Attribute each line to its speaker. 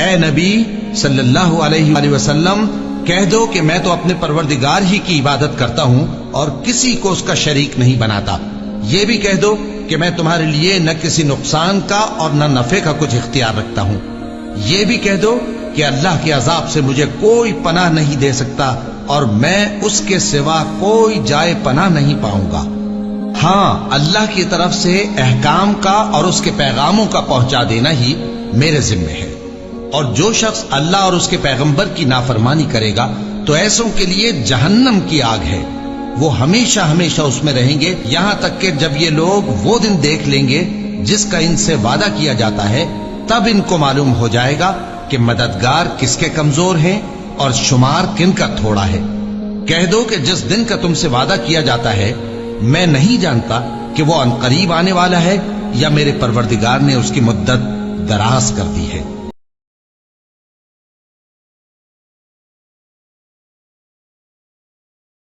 Speaker 1: اے نبی صلی اللہ علیہ وآلہ وسلم، کہہ دو کہ میں تو اپنے پروردگار ہی کی عبادت کرتا ہوں اور کسی کو اس کا شریک نہیں بناتا۔ یہ بھی کہہ دو کہ میں تمہارے لیے نہ کسی نقصان کا اور نہ نفع کا کچھ اختیار رکھتا ہوں۔ یہ بھی کہہ دو کہ اللہ کے عذاب سے مجھے کوئی پناہ نہیں دے سکتا اور میں اس کے سوا کوئی جائے پناہ نہیں پاؤں گا۔ ہاں، اللہ کی طرف سے احکام کا اور اس کے پیغاموں کا پہنچا دینا ہی میرے ذمہ ہے، اور جو شخص اللہ اور اس کے پیغمبر کی نافرمانی کرے گا تو ایسوں کے لیے جہنم کی آگ ہے، وہ ہمیشہ ہمیشہ اس میں رہیں گے، یہاں تک کہ جب یہ لوگ وہ دن دیکھ لیں گے جس کا ان سے وعدہ کیا جاتا ہے، تب ان کو معلوم ہو جائے گا کہ مددگار کس کے کمزور ہیں اور شمار کن کا تھوڑا ہے۔ کہہ دو کہ جس دن کا تم سے وعدہ کیا جاتا ہے میں نہیں جانتا کہ وہ عنقریب آنے والا ہے یا میرے پروردگار نے اس کی مدت دراز کر دی ہے۔